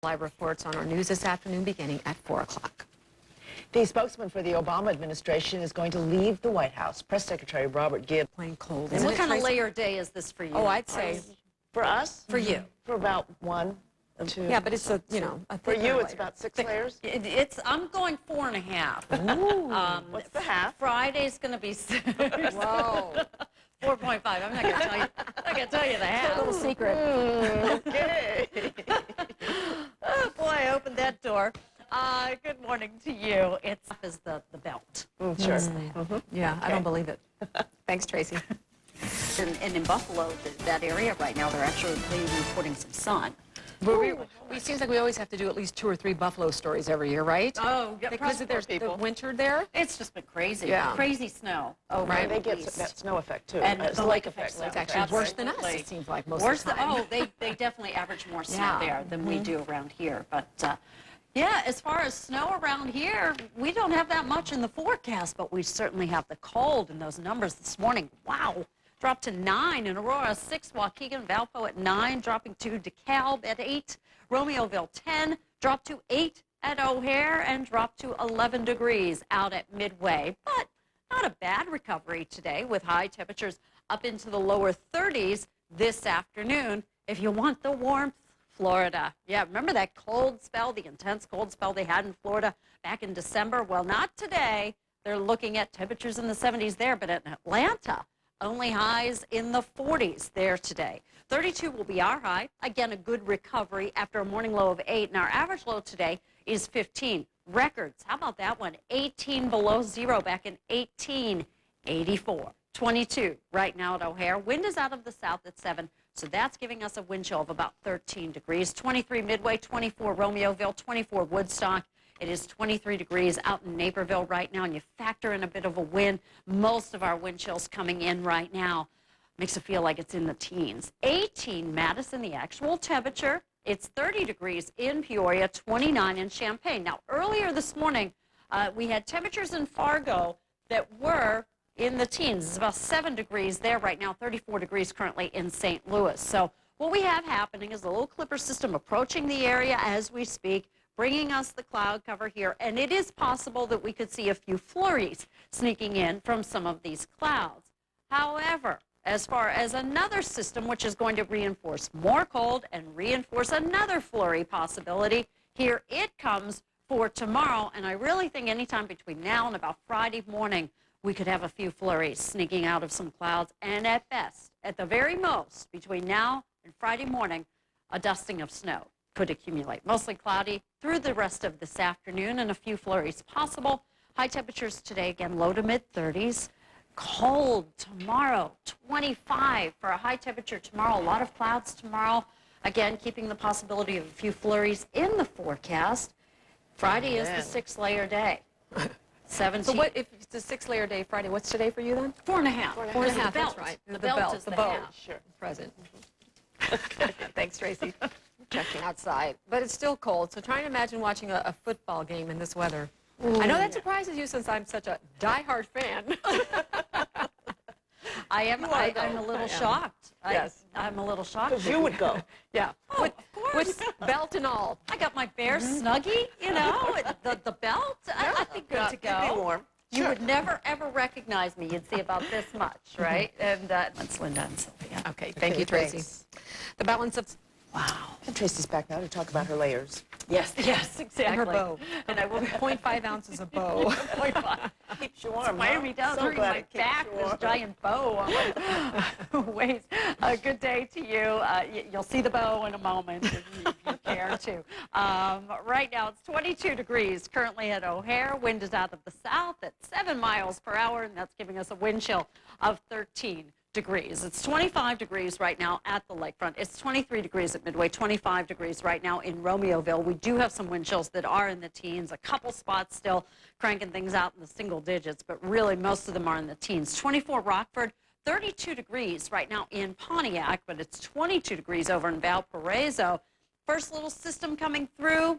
Live reports on our news this afternoon beginning at 4 o'clock. The spokesman for the Obama administration is going to leave the White House. Press Secretary Robert Gibbs. Plain cold. And what kind of layer day is this for you? Oh, I'd say For us? For you. For about 1, 2. yeah, but it's a a For you, it's layer. about 6 layers. I'm going 4.5. What's the half? Friday's going to be 6. Whoa. 4.5. I'm not going to tell you. I'm not going to tell you the half. Little secret. Okay. Oh, boy, I opened that door. Good morning to you. It's the belt. Sure. Yeah, I don't believe it. Thanks, Tracy. And in Buffalo, that area right now, they're actually reporting some sun. It seems like we always have to do at least 2 or 3 Buffalo stories every year, right? Oh, yeah, because there's the winter there. It's just been crazy. Yeah. Crazy snow. Oh, Right. They at get least. that snow effect, too. And It's the lake effect. So it's actually worse than us, it seems like, most of the time. They definitely average more snow Yeah. there than we do around here. But, yeah, as far as snow around here, we don't have that much in the forecast, but we certainly have the cold, and those numbers this morning, wow. Dropped to 9 in Aurora, 6 Waukegan, Valpo at 9, dropping to DeKalb at 8, Romeoville 10, dropped to 8 at O'Hare, and dropped to 11 degrees out at Midway. But not a bad recovery today with high temperatures up into the lower 30s this afternoon. If you want the warmth, Florida. Yeah, remember that cold spell, the intense cold spell they had in Florida back in December? Well, not today. They're looking at temperatures in the 70s there, but in Atlanta, only highs in the 40s there today. 32 will be our high. Again, a good recovery after a morning low of 8, and our average low today is 15. Records, how about that one? 18 below zero back in 1884. 22 right now at O'Hare. Wind is out of the south at 7, so that's giving us a wind chill of about 13 degrees. 23 Midway, 24 Romeoville, 24 Woodstock. It is 23 degrees out in Naperville right now, and you factor in a bit of a wind. Most of our wind chills coming in right now. Makes it feel like it's in the teens. 18 Madison, the actual temperature. It's 30 degrees in Peoria, 29 in Champaign. Now, earlier this morning, we had temperatures in Fargo that were in the teens. It's about 7 degrees there right now, 34 degrees currently in St. Louis. So what we have happening is a little clipper system approaching the area as we speak, bringing us the cloud cover here, and it is possible that we could see a few flurries sneaking in from some of these clouds. However, as far as another system which is going to reinforce more cold and reinforce another flurry possibility, here it comes for tomorrow, and I really think anytime between now and about Friday morning, we could have a few flurries sneaking out of some clouds, and at best, at the very most, between now and Friday morning, a dusting of snow could accumulate. Mostly cloudy through the rest of this afternoon and a few flurries possible. High temperatures today, again, low to mid-30s. Cold tomorrow, 25 for a high temperature tomorrow. A lot of clouds tomorrow. Again, keeping the possibility of a few flurries in the forecast. Friday is the 6-layer day. 17. So what if it's a 6-layer day Friday? What's today for you then? 4.5. 4.5, that's right. The belt is the the bow. half. Sure. Present. Thanks, Tracy. Checking outside. But it's still cold, so try and imagine watching a football game in this weather. I know that surprises you since I'm such a diehard fan. I'm a little shocked. Yes. I'm a little shocked. Because you would go. Yeah. Oh, of course. With belt and all. I got my bear snuggie, you know, the belt. I'd be good to go. You'd be warm. You would never, ever recognize me. You'd see about this much, right? And that's Linda and Sylvia. Okay, thank you, Tracy. Thanks. The balance of... Wow. And Tracy's back now to talk about her layers. Yes, exactly. And her bow. And I will be 0.5 ounces of bow. 0.5. Keeps you warm. Wearing me down, hurting my back, this giant bow on my waist. Good day to you. You'll see the bow in a moment if you care to. Right now it's 22 degrees currently at O'Hare. Wind is out of the south at 7 miles per hour, and that's giving us a wind chill of 13 degrees. It's 25 degrees right now at the lakefront. It's 23 degrees at Midway, 25 degrees right now in Romeoville. We do have some wind chills that are in the teens, a couple spots still cranking things out in the single digits, but really most of them are in the teens. 24 Rockford, 32 degrees right now in Pontiac, but it's 22 degrees over in Valparaiso. First little system coming through,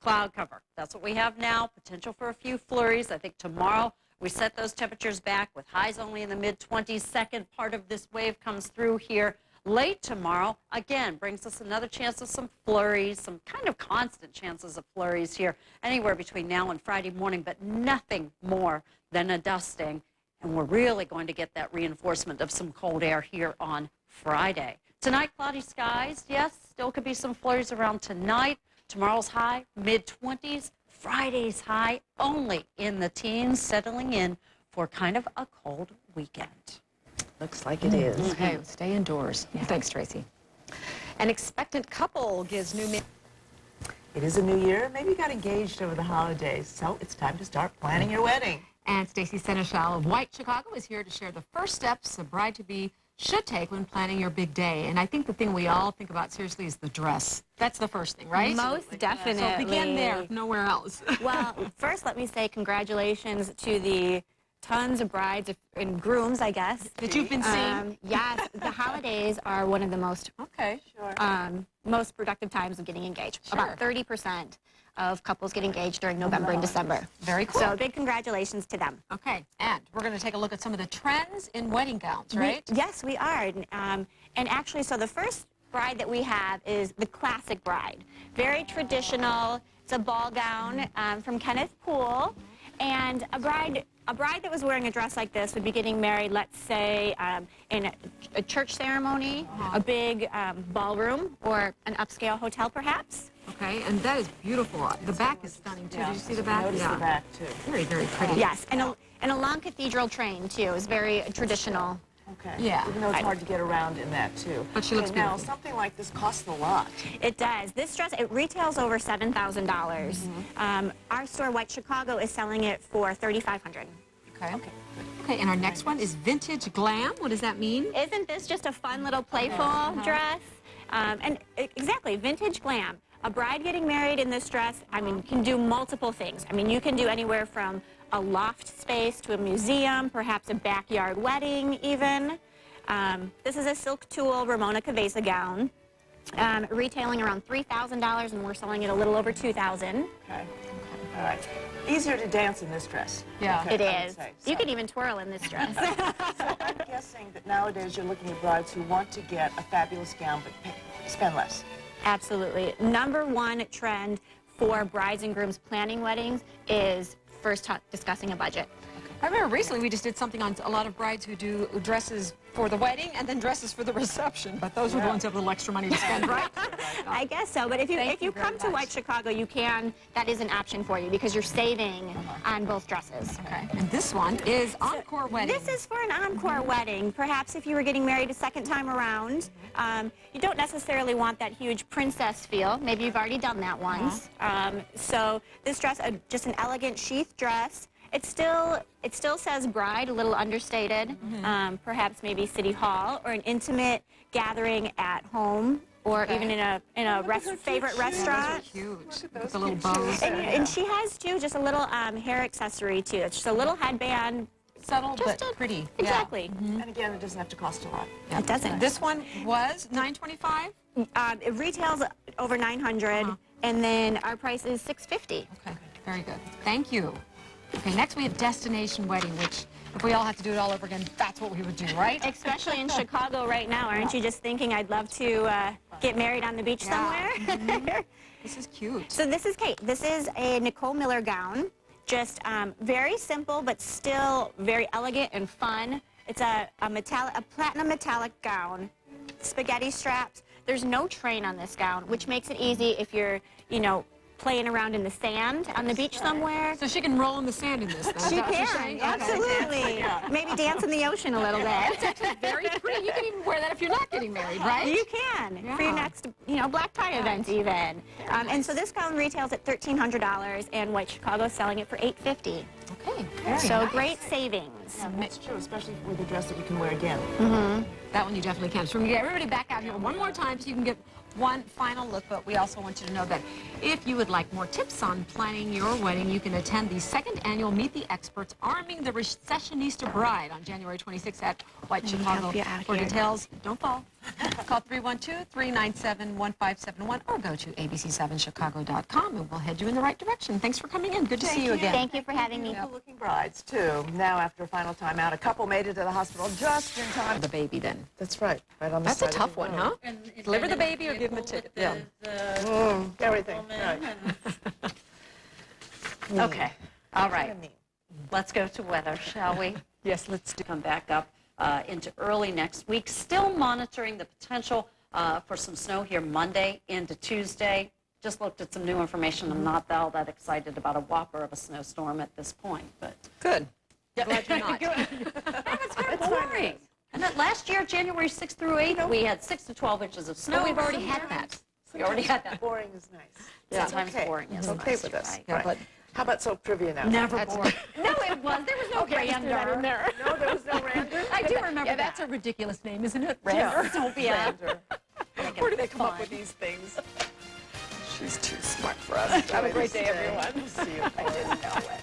cloud cover. That's what we have now. Potential for a few flurries. I think tomorrow we set those temperatures back with highs only in the mid-20s. Second part of this wave comes through here Late tomorrow, again, brings us another chance of some flurries, some kind of constant chances of flurries here, anywhere between now and Friday morning, but nothing more than a dusting. And we're really going to get that reinforcement of some cold air here on Friday. Tonight, cloudy skies. Yes, still could be some flurries around tonight. Tomorrow's high, mid-20s. Friday's high, only in the teens, settling in for kind of a cold weekend. Looks like it is. Okay, stay indoors. Thanks, Tracy. An expectant couple gives new... It is a new year. Maybe you got engaged over the holidays, so it's time to start planning your wedding. And Stacey Seneschal of White Chicago is here to share the first steps a bride-to-be should take when planning your big day. And I think the thing we all think about seriously is the dress. That's the first thing, right? Most definitely. So begin there, if nowhere else. Well, first let me say congratulations to the tons of brides and grooms, I guess. That you've been seeing. Yes, the holidays are one of the most most productive times of getting engaged. Sure. About 30% of couples get engaged during November and December. Very cool. So big congratulations to them. Okay, and we're going to take a look at some of the trends in wedding gowns, right? Yes, we are. And actually, so the first bride that we have is the classic bride. Very traditional. It's a ball gown from Kenneth Poole. And a bride that was wearing a dress like this would be getting married, let's say, in a church ceremony, a big ballroom, or an upscale hotel, perhaps. Okay, and that is beautiful. The back is stunning, too. Did you see the back? Notice the back, too. Very, very pretty. Yes, and a long cathedral train, too, is very traditional. Okay. Yeah. Even though it's hard to get around in that, too. But she looks Now, beautiful. something like this costs a lot. It does. This dress, it retails over $7,000. Our store, White Chicago, is selling it for $3,500. Okay. Okay, and our next one is vintage glam. What does that mean? Isn't this just a fun little playful dress? Exactly, vintage glam. A bride getting married in this dress, I mean, can do multiple things. I mean, you can do anywhere from a loft space to a museum, perhaps a backyard wedding even. This is a silk tulle Ramona Cabeza gown, retailing around $3,000, and we're selling it a little over $2,000. Okay. All right. Easier to dance in this dress. Yeah. It I would is. say. You could even twirl in this dress. So I'm guessing that nowadays you're looking at brides who want to get a fabulous gown but spend less. Absolutely. Number one trend for brides and grooms planning weddings is first discussing a budget. I remember recently we just did something on a lot of brides who do dresses for the wedding and then dresses for the reception. But those were the ones who have a little extra money to spend, right? I guess so. But if you come to White Chicago, you can. That is an option for you because you're saving on both dresses. Okay. And this one is encore wedding. This is for an encore wedding. Perhaps if you were getting married a second time around, you don't necessarily want that huge princess feel. Maybe you've already done that once. So this dress, just an elegant sheath dress. It still says bride, a little understated. Perhaps maybe City Hall or an intimate gathering at home, or even in a favorite restaurant. Huge. With the little bows. And she has too just a little hair accessory too. It's just a little headband. Subtle but pretty. Exactly. And again, it doesn't have to cost a lot. It doesn't. This one was $925. It retails over $900, and then our price is $650. Okay. Very good. Thank you. Okay, next we have destination wedding, which if we all had to do it all over again, that's what we would do, right? Especially in Chicago right now. Aren't you just thinking, I'd love to get married on the beach somewhere? This is cute. So this is Kate. This is a Nicole Miller gown. Just very simple, but still very elegant and fun. It's a platinum metallic gown, spaghetti straps. There's no train on this gown, which makes it easy if you're, playing around in the sand on the beach somewhere. So she can roll in the sand in this, then. She Is that what you're can, saying? absolutely. Maybe dance in the ocean a little bit. It's actually very pretty. You can even wear that if you're not getting married, right? You can, for your next, black tie event even. And so this gown retails at $1,300, and White Chicago is selling it for $850. Okay, very So nice. great savings. Yeah, that's true, especially with a dress that you can wear again. That one you definitely can. So we're going to get everybody back out here one more time so you can get one final look, but we also want you to know that if you would like more tips on planning your wedding, you can attend the second annual Meet the Experts Arming the Recessionista Bride on January 26th at White Chicago. help you out For here. details, don't fall. Call 312-397-1571 or go to abc7chicago.com and we'll head you in the right direction. Thanks for coming in. Good to see you again. Thank you for having me. Looking brides, too. Now, after a final timeout, a couple made it to the hospital just in time. The baby then. That's right. Right on the That's a side of tough the one, road. huh? Deliver the baby or give him a ticket. Yeah. Everything. Right. Okay, all right. Let's go to weather, shall we? Yes, let's do. Come back up into early next week. Still monitoring the potential for some snow here Monday into Tuesday. Just looked at some new information. I'm not all that excited about a whopper of a snowstorm at this point, but Good. Glad you're not. it's kind of boring. And that last year, January 6th through 8th, we had 6 to 12 inches of snow. But we've already had that. We already had that. Boring is nice. Yeah. Sometimes Okay. boring is Okay nice, with us. right? Yeah, Right. but How about soap trivia now? Never boring. No, it was. There was no random. there. No, there was no random. I do remember Yeah, that. that's a ridiculous name, isn't it? Random. Sylvia. Where do they come up with these things? She's too smart for us. Have a great day, everyone. See you. I didn't know it.